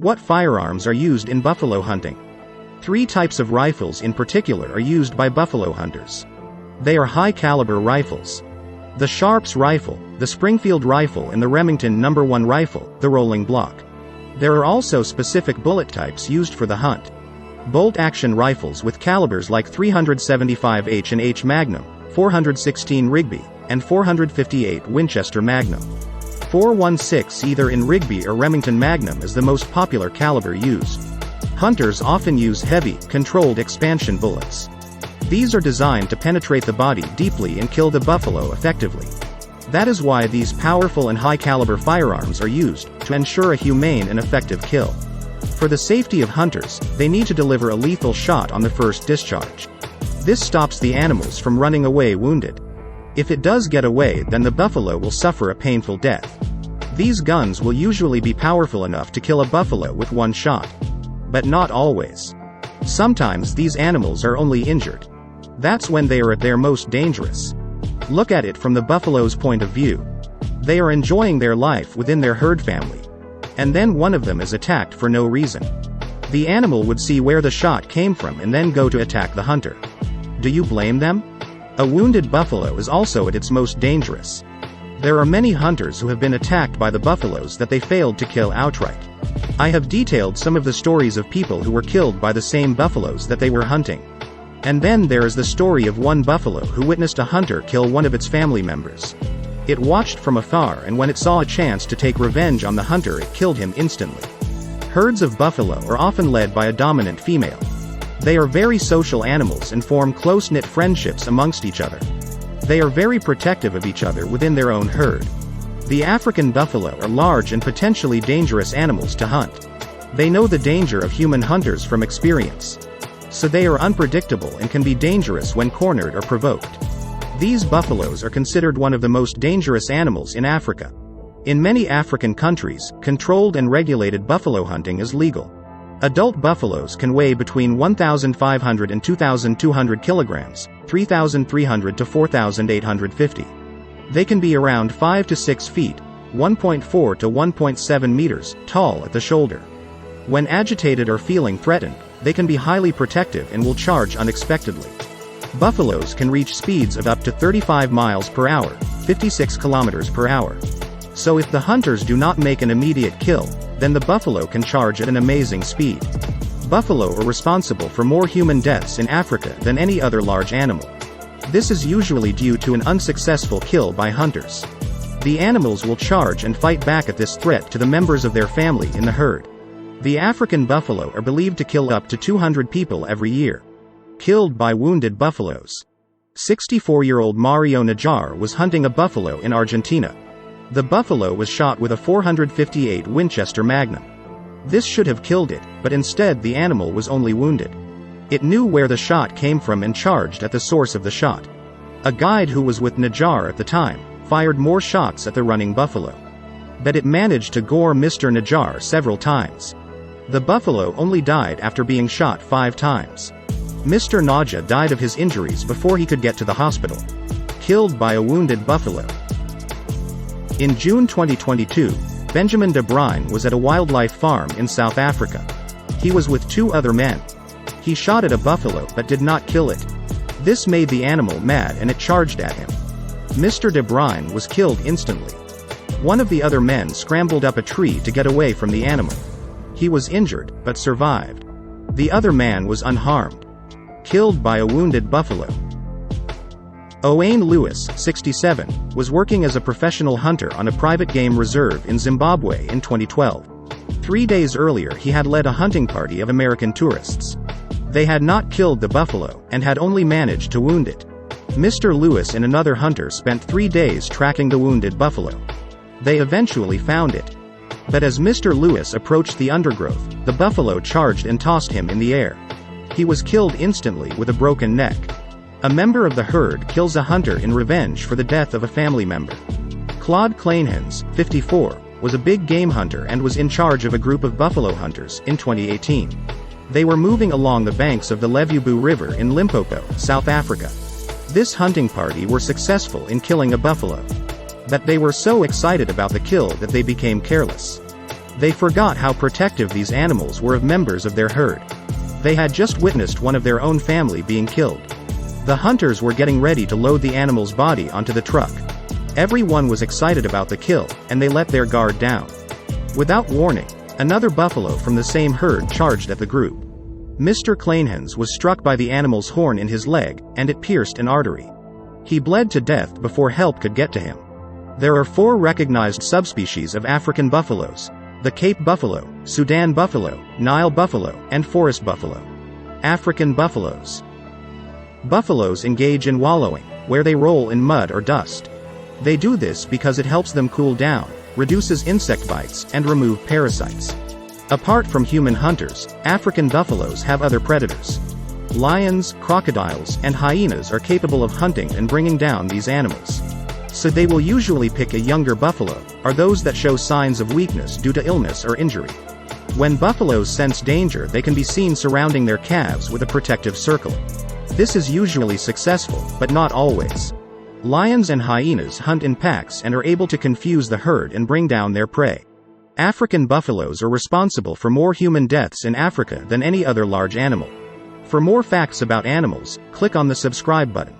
What firearms are used in buffalo hunting? 3 types of rifles in particular are used by buffalo hunters. They are high-caliber rifles. The Sharps rifle, the Springfield rifle and the Remington No. 1 rifle, the rolling block. There are also specific bullet types used for the hunt. Bolt-action rifles with calibers like 375 H&H Magnum, 416 Rigby, and 458 Winchester Magnum. 416 either in Rigby or Remington Magnum is the most popular caliber used. Hunters often use heavy, controlled expansion bullets. These are designed to penetrate the body deeply and kill the buffalo effectively. That is why these powerful and high-caliber firearms are used, to ensure a humane and effective kill. For the safety of hunters, they need to deliver a lethal shot on the first discharge. This stops the animals from running away wounded. If it does get away, then the buffalo will suffer a painful death. These guns will usually be powerful enough to kill a buffalo with one shot. But not always. Sometimes these animals are only injured. That's when they are at their most dangerous. Look at it from the buffalo's point of view. They are enjoying their life within their herd family. And then one of them is attacked for no reason. The animal would see where the shot came from and then go to attack the hunter. Do you blame them? A wounded buffalo is also at its most dangerous. There are many hunters who have been attacked by the buffaloes that they failed to kill outright. I have detailed some of the stories of people who were killed by the same buffaloes that they were hunting. And then there is the story of one buffalo who witnessed a hunter kill one of its family members. It watched from afar, and when it saw a chance to take revenge on the hunter, it killed him instantly. Herds of buffalo are often led by a dominant female. They are very social animals and form close-knit friendships amongst each other. They are very protective of each other within their own herd. The African buffalo are large and potentially dangerous animals to hunt. They know the danger of human hunters from experience. So they are unpredictable and can be dangerous when cornered or provoked. These buffaloes are considered one of the most dangerous animals in Africa. In many African countries, controlled and regulated buffalo hunting is legal. Adult buffaloes can weigh between 1,500 and 2,200 kilograms, 3,300 to 4,850. They can be around 5 to 6 feet, 1.4 to 1.7 meters, tall at the shoulder. When agitated or feeling threatened, they can be highly protective and will charge unexpectedly. Buffaloes can reach speeds of up to 35 miles per hour, 56 kilometers per hour. So if the hunters do not make an immediate kill, then the buffalo can charge at an amazing speed. Buffalo are responsible for more human deaths in Africa than any other large animal. This is usually due to an unsuccessful kill by hunters. The animals will charge and fight back at this threat to the members of their family in the herd. The African buffalo are believed to kill up to 200 people every year. Killed by wounded buffaloes. 64-year-old Mario Najar was hunting a buffalo in Argentina. The buffalo was shot with a 458 Winchester Magnum. This should have killed it, but instead the animal was only wounded. It knew where the shot came from and charged at the source of the shot. A guide who was with Najar at the time fired more shots at the running buffalo. But it managed to gore Mr. Najar several times. The buffalo only died after being shot 5 times. Mr. Naja died of his injuries before he could get to the hospital. Killed by a wounded buffalo. In June 2022, Benjamin de Bruyn was at a wildlife farm in South Africa. He was with 2 other men. He shot at a buffalo but did not kill it. This made the animal mad and it charged at him. Mr. de Bruyn was killed instantly. One of the other men scrambled up a tree to get away from the animal. He was injured, but survived. The other man was unharmed. Killed by a wounded buffalo. Owain Lewis, 67, was working as a professional hunter on a private game reserve in Zimbabwe in 2012. 3 days earlier he had led a hunting party of American tourists. They had not killed the buffalo, and had only managed to wound it. Mr. Lewis and another hunter spent 3 days tracking the wounded buffalo. They eventually found it. But as Mr. Lewis approached the undergrowth, the buffalo charged and tossed him in the air. He was killed instantly with a broken neck. A member of the herd kills a hunter in revenge for the death of a family member. Claude Kleinhans, 54, was a big game hunter and was in charge of a group of buffalo hunters in 2018. They were moving along the banks of the Levubu River in Limpopo, South Africa. This hunting party were successful in killing a buffalo. But they were so excited about the kill that they became careless. They forgot how protective these animals were of members of their herd. They had just witnessed one of their own family being killed. The hunters were getting ready to load the animal's body onto the truck. Everyone was excited about the kill, and they let their guard down. Without warning, another buffalo from the same herd charged at the group. Mr. Kleinhans was struck by the animal's horn in his leg, and it pierced an artery. He bled to death before help could get to him. There are 4 recognized subspecies of African buffaloes: the Cape buffalo, Sudan buffalo, Nile buffalo, and forest buffalo. African buffaloes. Buffaloes engage in wallowing, where they roll in mud or dust. They do this because it helps them cool down, reduces insect bites, and remove parasites. Apart from human hunters, African buffaloes have other predators. Lions, crocodiles, and hyenas are capable of hunting and bringing down these animals. So they will usually pick a younger buffalo, or those that show signs of weakness due to illness or injury. When buffaloes sense danger, they can be seen surrounding their calves with a protective circle. This is usually successful, but not always. Lions and hyenas hunt in packs and are able to confuse the herd and bring down their prey. African buffaloes are responsible for more human deaths in Africa than any other large animal. For more facts about animals, click on the subscribe button.